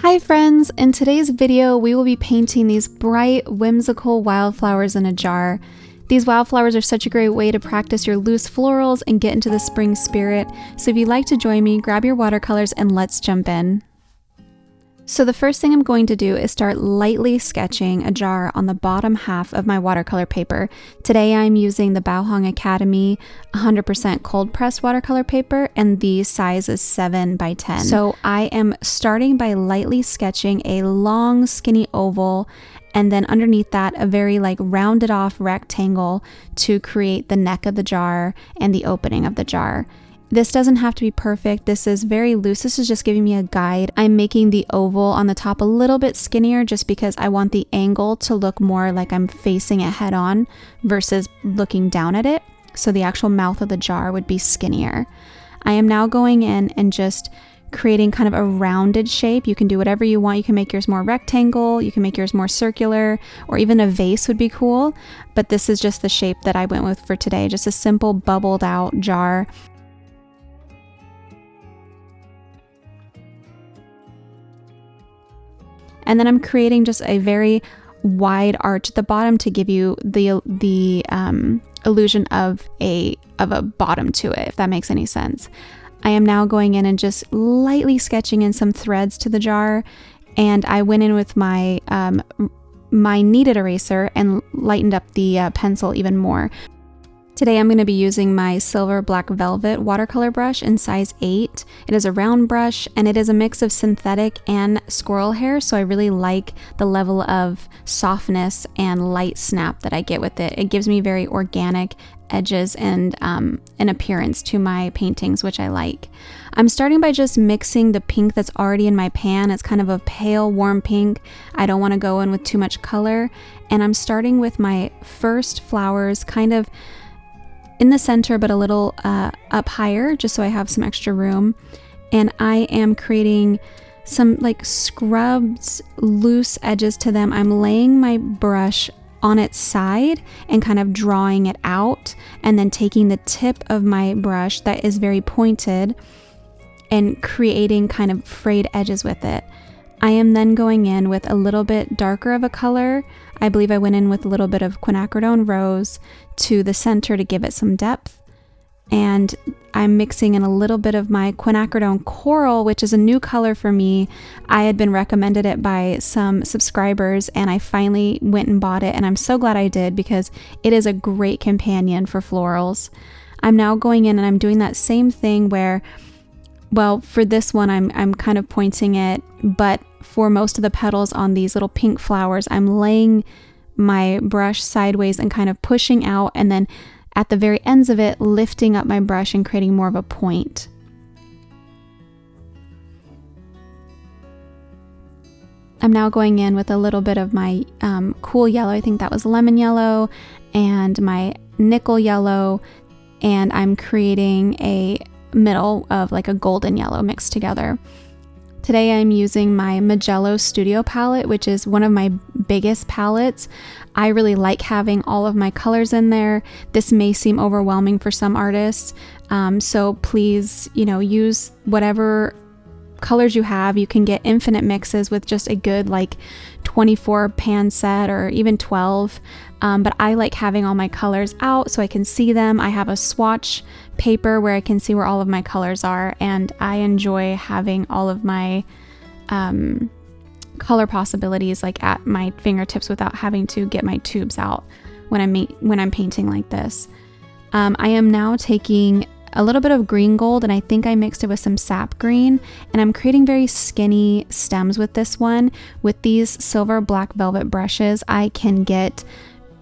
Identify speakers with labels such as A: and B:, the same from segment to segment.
A: Hi friends, in today's video we will be painting these bright, whimsical wildflowers in a jar. These wildflowers are such a great way to practice your loose florals and get into the spring spirit, so if you'd like to join me, grab your watercolors and let's jump in. So the first thing I'm going to do is start lightly sketching a jar on the bottom half of my watercolor paper. Today I'm using the Bauhaus Academy 100% cold pressed watercolor paper, and the size is 7 by 10. So I am starting by lightly sketching a long skinny oval, and then underneath that a very rounded off rectangle to create the neck of the jar and the opening of the jar. This doesn't have to be perfect. This is very loose. This is just giving me a guide. I'm making the oval on the top a little bit skinnier just because I want the angle to look more like I'm facing it head on versus looking down at it. So the actual mouth of the jar would be skinnier. I am now going in and just creating kind of a rounded shape. You can do whatever you want. You can make yours more rectangle, you can make yours more circular, or even a vase would be cool. But this is just the shape that I went with for today. Just a simple bubbled out jar. And then I'm creating just a very wide arch at the bottom to give you the illusion of a bottom to it, if that makes any sense. I am now going in and just lightly sketching in some threads to the jar, and I went in with my my kneaded eraser and lightened up the pencil even more. Today I'm going to be using my silver black velvet watercolor brush in size 8. It is a round brush and it is a mix of synthetic and squirrel hair, so I really like the level of softness and light snap that I get with it. It gives me very organic edges and an appearance to my paintings, which I like. I'm starting by just mixing the pink that's already in my pan. It's kind of a pale warm pink. I don't want to go in with too much color, and I'm starting with my first flowers kind of in the center but a little up higher, just so I have some extra room. And I am creating some scrubbed loose edges to them. I'm laying my brush on its side and kind of drawing it out, and then taking the tip of my brush that is very pointed and creating kind of frayed edges with it. I am then going in with a little bit darker of a color. I believe I went in with a little bit of Quinacridone rose to the center to give it some depth. And I'm mixing in a little bit of my Quinacridone coral, which is a new color for me. I had been recommended it by some subscribers, and I finally went and bought it, and I'm so glad I did because it is a great companion for florals. I'm now going in and I'm doing that same thing where, well, for this one I'm kind of pointing it, but for most of the petals on these little pink flowers, I'm laying my brush sideways and kind of pushing out, and then at the very ends of it, lifting up my brush and creating more of a point. I'm now going in with a little bit of my cool yellow. I think that was lemon yellow, and my nickel yellow, and I'm creating a middle of a golden yellow mixed together. Today I'm using my Magello Studio palette, which is one of my biggest palettes. I really like having all of my colors in there. This may seem overwhelming for some artists, so please, use whatever colors you have. You can get infinite mixes with just a good 24 pan set or even 12, but I like having all my colors out so I can see them. I have a swatch paper where I can see where all of my colors are, and I enjoy having all of my color possibilities at my fingertips without having to get my tubes out when I'm painting like this. I am now taking a little bit of green gold, and I think I mixed it with some sap green, and I'm creating very skinny stems with this one. With these silver black velvet brushes, I can get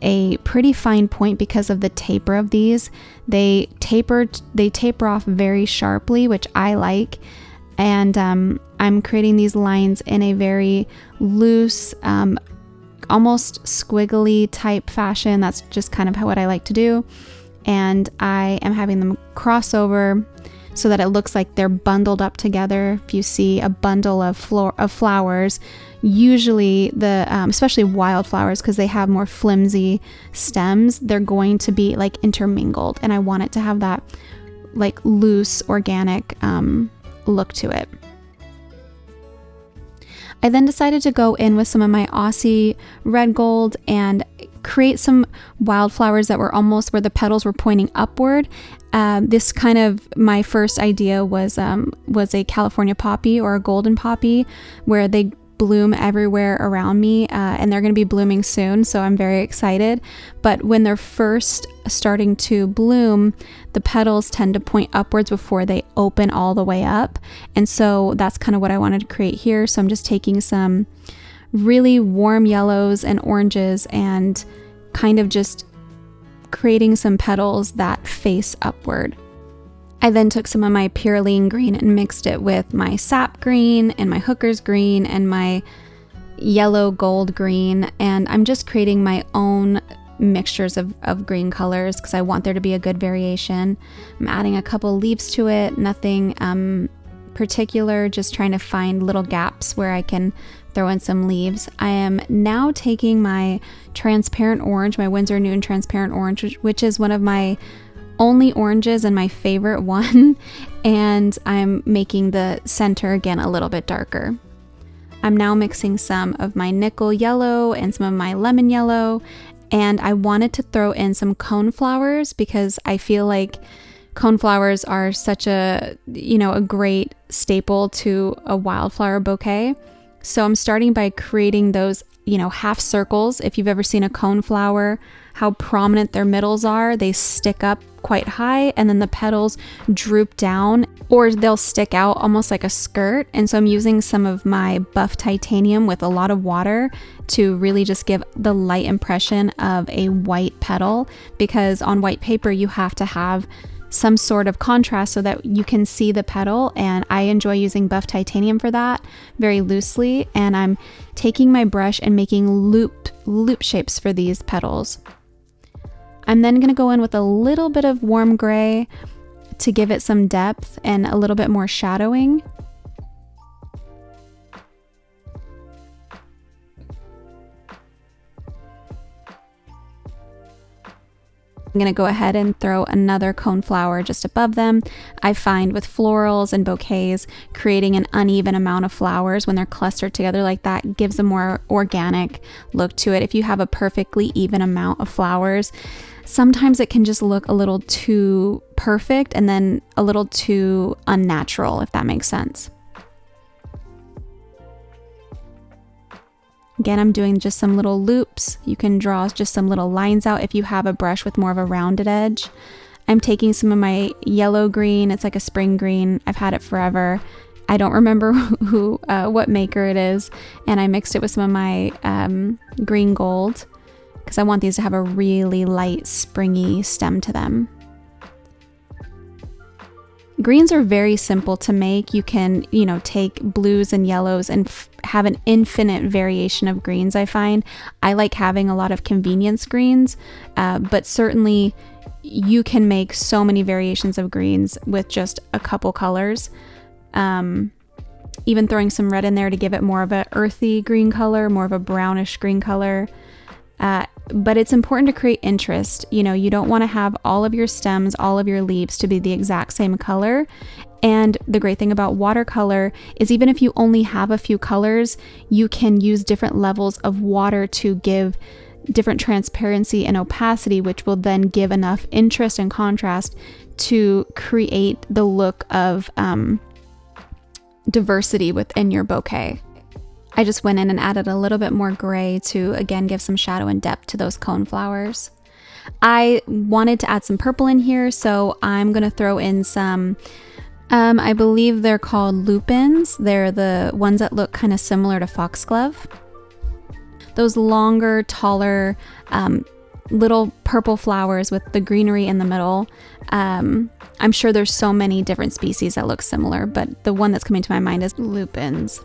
A: a pretty fine point because of the taper of these. They taper off very sharply, which I like, and I'm creating these lines in a very loose, almost squiggly type fashion. That's just kind of what I like to do. And I am having them cross over so that it looks like they're bundled up together. If you see a bundle of flowers, usually especially wildflowers, because they have more flimsy stems, they're going to be intermingled, and I want it to have that loose organic look to it. I then decided to go in with some of my Aussie Red Gold and create some wildflowers that were almost where the petals were pointing upward. This kind of, my first idea was a California poppy or a golden poppy, where they bloom everywhere around me, and they're going to be blooming soon, so I'm very excited. But when they're first starting to bloom, the petals tend to point upwards before they open all the way up, and so that's kind of what I wanted to create here. So I'm just taking some really warm yellows and oranges and kind of just creating some petals that face upward. I then took some of my Perylene Green and mixed it with my Sap Green and my Hooker's Green and my yellow gold green, and I'm just creating my own mixtures of green colors because I want there to be a good variation. I'm adding a couple leaves to it, nothing particular, just trying to find little gaps where I can throw in some leaves. I am now taking my transparent orange, my Winsor Newton transparent orange, which is one of my only oranges and my favorite one, and I'm making the center again a little bit darker. I'm now mixing some of my nickel yellow and some of my lemon yellow, and I wanted to throw in some cone flowers because I feel like cone flowers are such a great staple to a wildflower bouquet. So I'm starting by creating those half circles. If you've ever seen a cone flower, how prominent their middles are, they stick up quite high and then the petals droop down, or they'll stick out almost like a skirt. And so I'm using some of my buff titanium with a lot of water to really just give the light impression of a white petal, because on white paper you have to have some sort of contrast so that you can see the petal, and I enjoy using buff titanium for that very loosely. And I'm taking my brush and making loop shapes for these petals. I'm then going to go in with a little bit of warm gray to give it some depth and a little bit more shadowing. I'm going to go ahead and throw another cone flower just above them. I find with florals and bouquets, creating an uneven amount of flowers when they're clustered together like that gives a more organic look to it. If you have a perfectly even amount of flowers, sometimes it can just look a little too perfect and then a little too unnatural, if that makes sense. Again, I'm doing just some little loops. You can draw just some little lines out if you have a brush with more of a rounded edge. I'm taking some of my yellow green. It's like a spring green. I've had it forever. I don't remember what maker it is. And I mixed it with some of my green gold because I want these to have a really light, springy stem to them. Greens are very simple to make. You can, take blues and yellows and have an infinite variation of greens, I find. I like having a lot of convenience greens, but certainly you can make so many variations of greens with just a couple colors. Even throwing some red in there to give it more of an earthy green color, more of a brownish green color. But it's important to create interest. You don't want to have all of your stems, all of your leaves to be the exact same color. And the great thing about watercolor is even if you only have a few colors, you can use different levels of water to give different transparency and opacity, which will then give enough interest and contrast to create the look of diversity within your bouquet. I just went in and added a little bit more gray to, again, give some shadow and depth to those cone flowers. I wanted to add some purple in here, so I'm going to throw in some, I believe they're called lupins. They're the ones that look kind of similar to foxglove. Those longer, taller, little purple flowers with the greenery in the middle. I'm sure there's so many different species that look similar, but the one that's coming to my mind is lupins.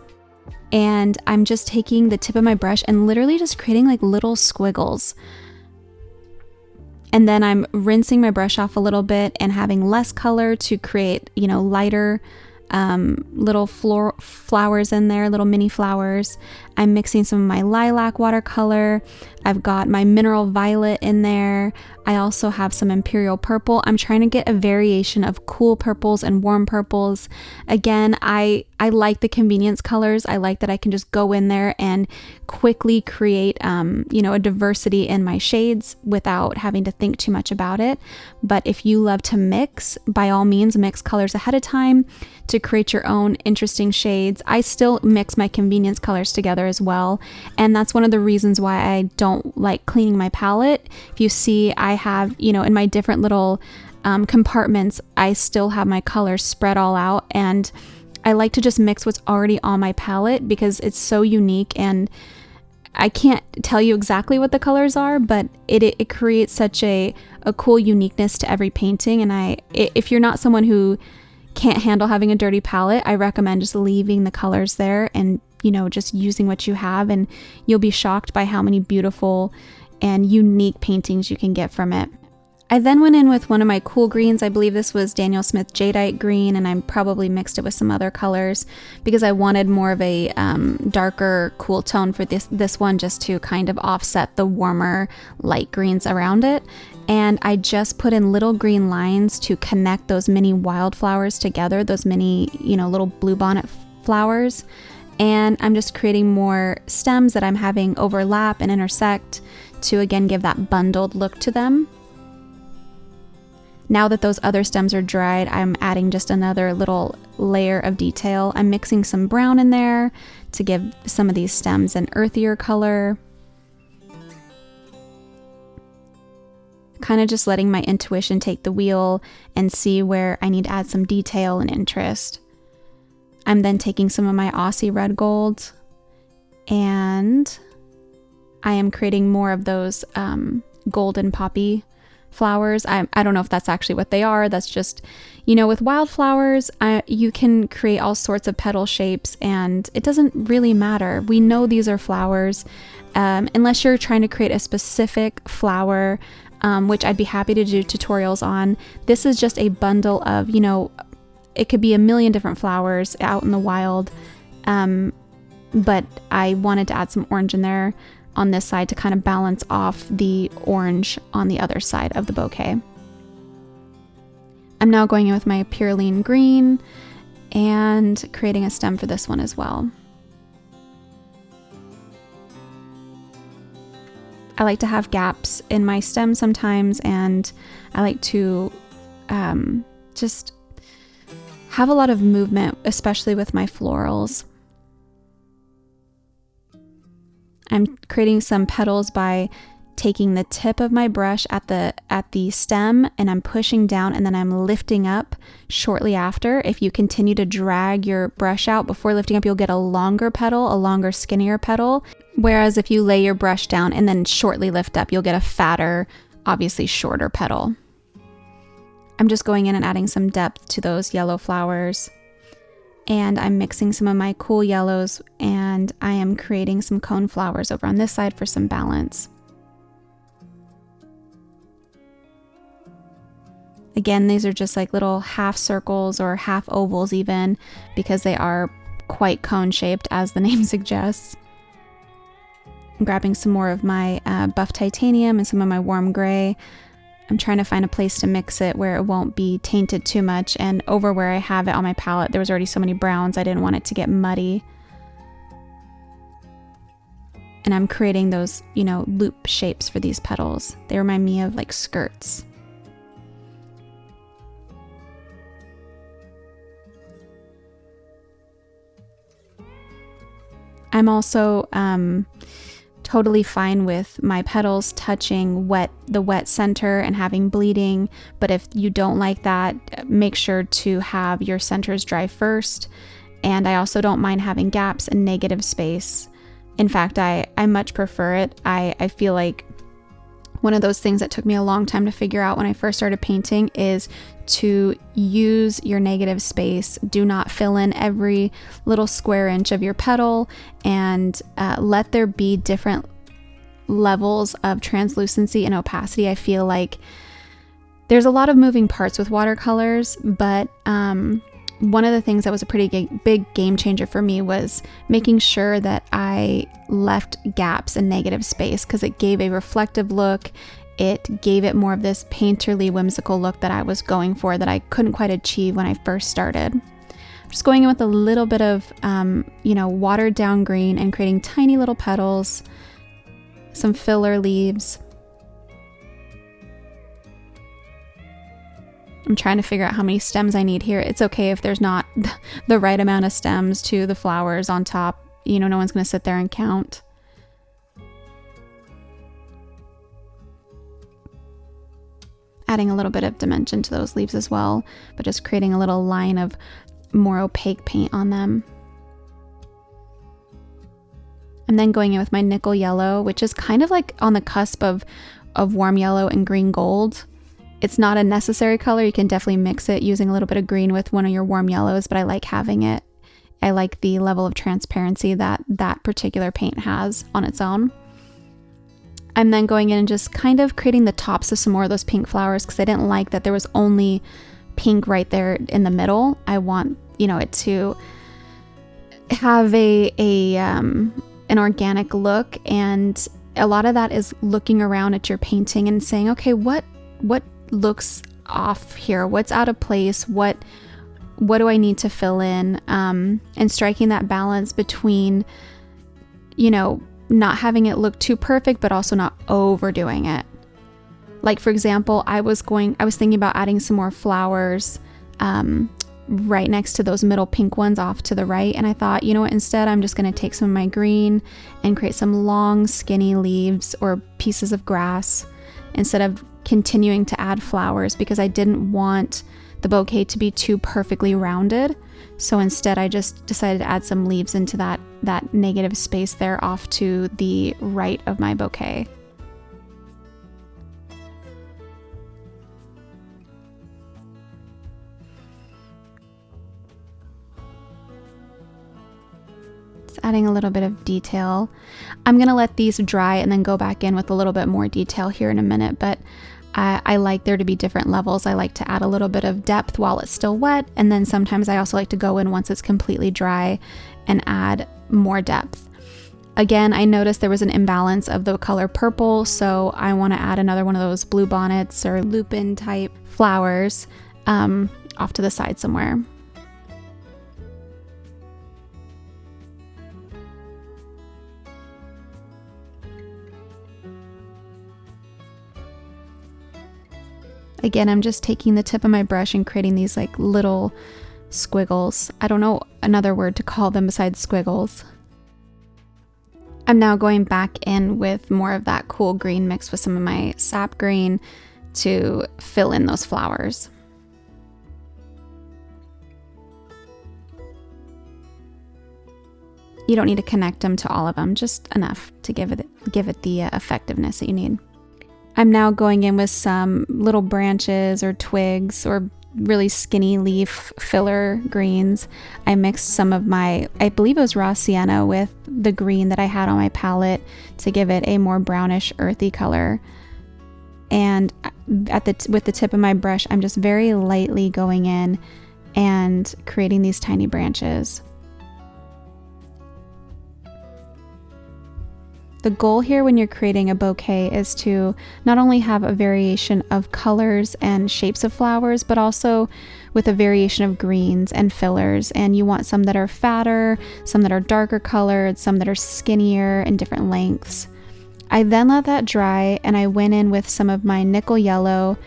A: And I'm just taking the tip of my brush and literally just creating like little squiggles. And then I'm rinsing my brush off a little bit and having less color to create, lighter little flowers in there, little mini flowers. I'm mixing some of my lilac watercolor. I've got my mineral violet in there. I also have some Imperial Purple. I'm trying to get a variation of cool purples and warm purples. Again, I I like the convenience colors. I like that I can just go in there and quickly create, a diversity in my shades without having to think too much about it. But if you love to mix, by all means, mix colors ahead of time to create your own interesting shades. I still mix my convenience colors together as well. And that's one of the reasons why I don't like cleaning my palette. If you see, I have, in my different little compartments, I still have my colors spread all out, and I like to just mix what's already on my palette because it's so unique, and I can't tell you exactly what the colors are, but it creates such a cool uniqueness to every painting. And if you're not someone who can't handle having a dirty palette, I recommend just leaving the colors there and, just using what you have, and you'll be shocked by how many beautiful and unique paintings you can get from it. I then went in with one of my cool greens. I believe this was Daniel Smith Jadeite Green, and I probably mixed it with some other colors because I wanted more of a darker, cool tone for this one, just to kind of offset the warmer light greens around it. And I just put in little green lines to connect those mini wildflowers together, those mini, little bluebonnet flowers. And I'm just creating more stems that I'm having overlap and intersect to, again, give that bundled look to them. Now that those other stems are dried, I'm adding just another little layer of detail. I'm mixing some brown in there to give some of these stems an earthier color. Kind of just letting my intuition take the wheel and see where I need to add some detail and interest. I'm then taking some of my Aussie Red Gold, and I am creating more of those golden poppy flowers. I don't know if that's actually what they are. That's just, with wildflowers, you can create all sorts of petal shapes, and it doesn't really matter. We know these are flowers, unless you're trying to create a specific flower, which I'd be happy to do tutorials on. This is just a bundle of, it could be a million different flowers out in the wild, but I wanted to add some orange in there on this side to kind of balance off the orange on the other side of the bouquet. I'm now going in with my Perylene Green and creating a stem for this one as well. I like to have gaps in my stem sometimes, and I like to just have a lot of movement, especially with my florals. I'm creating some petals by taking the tip of my brush at the stem, and I'm pushing down, and then I'm lifting up shortly after. If you continue to drag your brush out before lifting up, you'll get a longer petal, a longer, skinnier petal. Whereas if you lay your brush down and then shortly lift up, you'll get a fatter, obviously shorter petal. I'm just going in and adding some depth to those yellow flowers. And I'm mixing some of my cool yellows, and I am creating some cone flowers over on this side for some balance. Again, these are just like little half circles or half ovals even, because they are quite cone shaped, as the name suggests. I'm grabbing some more of my buff titanium and some of my warm gray. I'm trying to find a place to mix it where it won't be tainted too much, and over where I have it on my palette, there was already so many browns, I didn't want it to get muddy. And I'm creating those, loop shapes for these petals. They remind me of like skirts. I'm also totally fine with my petals touching the wet center and having bleeding, but if you don't like that, make sure to have your centers dry first. And I also don't mind having gaps and negative space. In fact, I much prefer it. I feel like one of those things that took me a long time to figure out when I first started painting is to use your negative space. Do not fill in every little square inch of your petal, and let there be different levels of translucency and opacity. I feel like there's a lot of moving parts with watercolors, but one of the things that was a pretty big game changer for me was making sure that I left gaps and negative space, because it gave a reflective look. It gave it more of this painterly, whimsical look that I was going for, that I couldn't quite achieve when I first started. Just going in with a little bit of, watered down green and creating tiny little petals, some filler leaves. I'm trying to figure out how many stems I need here. It's okay if there's not the right amount of stems to the flowers on top. No one's going to sit there and count. Adding a little bit of dimension to those leaves as well, but just creating a little line of more opaque paint on them. And then going in with my nickel yellow, which is kind of like on the cusp of warm yellow and green gold. It's not a necessary color. You can definitely mix it using a little bit of green with one of your warm yellows, but I like having it. I like the level of transparency that that particular paint has on its own. I'm then going in and just kind of creating the tops of some more of those pink flowers because I didn't like that there was only pink right there in the middle. I want, it to have an organic look, and a lot of that is looking around at your painting and saying, okay, what looks off here? What's out of place? What do I need to fill in? And striking that balance between, not having it look too perfect, but also not overdoing it. Like, for example, I was thinking about adding some more flowers right next to those middle pink ones off to the right. And I thought, instead I'm just going to take some of my green and create some long skinny leaves or pieces of grass instead of continuing to add flowers, because I didn't want the bouquet to be too perfectly rounded. So instead I just decided to add some leaves into that negative space there off to the right of my bouquet. Just adding a little bit of detail. I'm going to let these dry and then go back in with a little bit more detail here in a minute, but I like there to be different levels. I like to add a little bit of depth while it's still wet, and then sometimes I also like to go in once it's completely dry and add more depth. Again, I noticed there was an imbalance of the color purple, so I want to add another one of those blue bonnets or lupin type flowers off to the side somewhere. Again, I'm just taking the tip of my brush and creating these like little squiggles. I don't know another word to call them besides squiggles. I'm now going back in with more of that cool green mixed with some of my sap green to fill in those flowers. You don't need to connect them to all of them, just enough to give it the effectiveness that you need. I'm now going in with some little branches or twigs or really skinny leaf filler greens. I mixed some of my, I believe it was raw sienna, with the green that I had on my palette to give it a more brownish earthy color. And with the tip of my brush, I'm just very lightly going in and creating these tiny branches. The goal here when you're creating a bouquet is to not only have a variation of colors and shapes of flowers, but also with a variation of greens and fillers. And you want some that are fatter, some that are darker colored, some that are skinnier and different lengths. I then let that dry and I went in with some of my nickel yellow.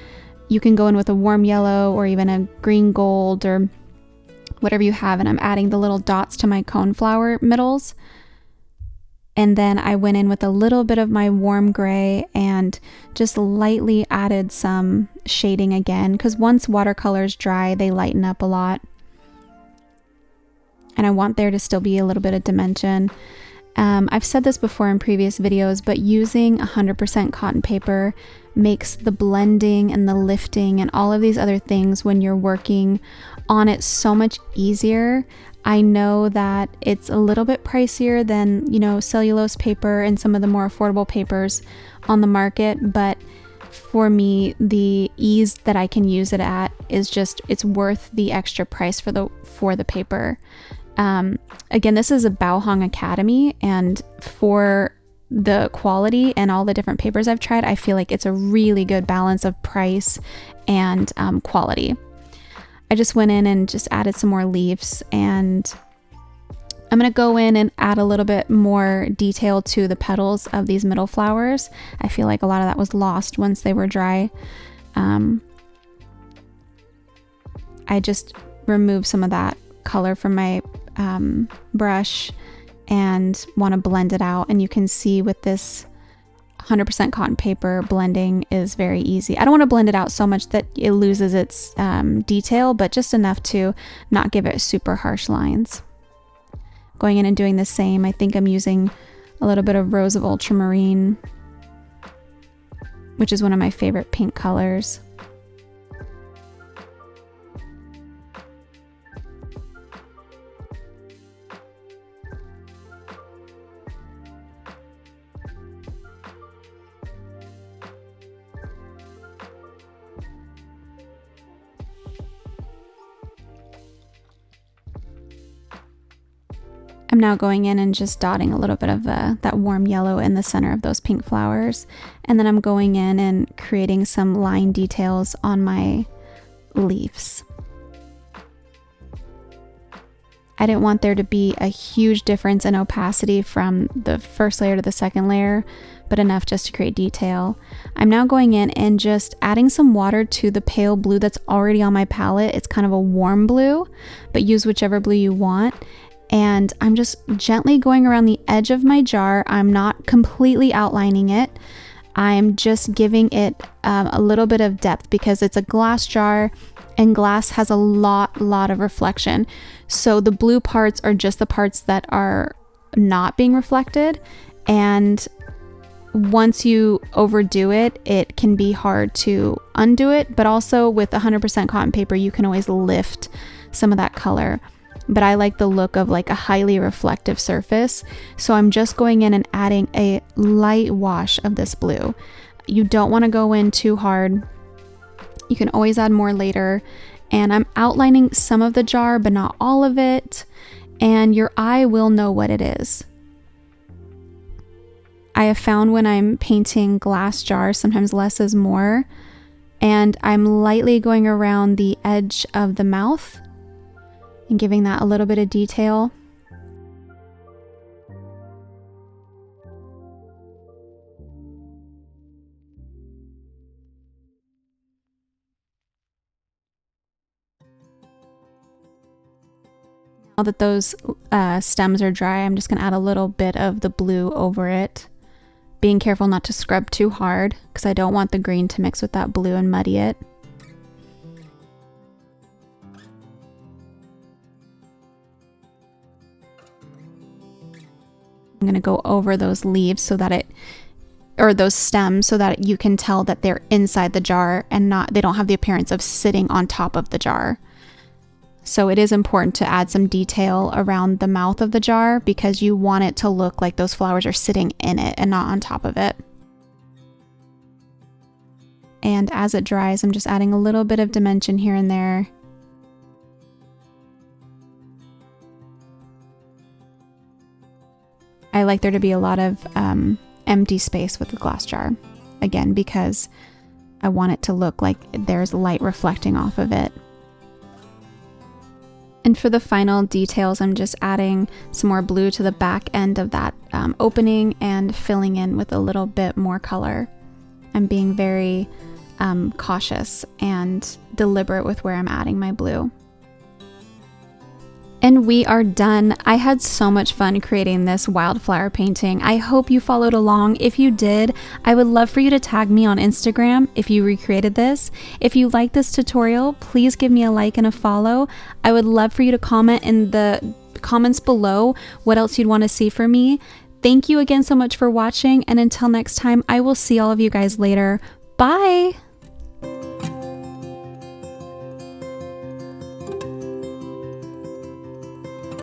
A: You can go in with a warm yellow or even a green gold or whatever you have. And I'm adding the little dots to my coneflower middles. And then I went in with a little bit of my warm gray and just lightly added some shading again, because once watercolors dry, they lighten up a lot. And I want there to still be a little bit of dimension. I've said this before in previous videos, but using 100% cotton paper makes the blending and the lifting and all of these other things when you're working on it so much easier. I know that it's a little bit pricier than, cellulose paper and some of the more affordable papers on the market, but for me, the ease that I can use it at is just, it's worth the extra price for the paper. Again, this is a Bauhong Academy, and for the quality and all the different papers I've tried, I feel like it's a really good balance of price and quality. I just went in and just added some more leaves, and I'm going to go in and add a little bit more detail to the petals of these middle flowers. I feel like a lot of that was lost once they were dry. I just removed some of that color from my brush and want to blend it out. And you can see with this 100% cotton paper, blending is very easy. I don't want to blend it out so much that it loses its detail, but just enough to not give it super harsh lines. Going in and doing the same. I think I'm using a little bit of Rose of Ultramarine, which is one of my favorite pink colors. I'm now going in and just dotting a little bit of that warm yellow in the center of those pink flowers. And then I'm going in and creating some line details on my leaves. I didn't want there to be a huge difference in opacity from the first layer to the second layer, but enough just to create detail. I'm now going in and just adding some water to the pale blue that's already on my palette. It's kind of a warm blue, but use whichever blue you want. And I'm just gently going around the edge of my jar. I'm not completely outlining it. I'm just giving it a little bit of depth because it's a glass jar and glass has a lot of reflection. So the blue parts are just the parts that are not being reflected. And once you overdo it, it can be hard to undo it. But also with 100% cotton paper, you can always lift some of that color. But I like the look of like a highly reflective surface. So I'm just going in and adding a light wash of this blue. You don't want to go in too hard. You can always add more later. And I'm outlining some of the jar, but not all of it. And your eye will know what it is. I have found when I'm painting glass jars, sometimes less is more. And I'm lightly going around the edge of the mouth and giving that a little bit of detail. Now that those stems are dry, I'm just gonna add a little bit of the blue over it. Being careful not to scrub too hard because I don't want the green to mix with that blue and muddy it. I'm going to go over those leaves so that those stems so that you can tell that they're inside the jar and they don't have the appearance of sitting on top of the jar. So it is important to add some detail around the mouth of the jar because you want it to look like those flowers are sitting in it and not on top of it. And as it dries, I'm just adding a little bit of dimension here and there. I like there to be a lot of empty space with the glass jar, again, because I want it to look like there's light reflecting off of it. And for the final details, I'm just adding some more blue to the back end of that opening and filling in with a little bit more color. I'm being very cautious and deliberate with where I'm adding my blue. And we are done. I had so much fun creating this wildflower painting. I hope you followed along. If you did, I would love for you to tag me on Instagram if you recreated this. If you like this tutorial, please give me a like and a follow. I would love for you to comment in the comments below what else you'd want to see from me. Thank you again so much for watching, and until next time, I will see all of you guys later. Bye!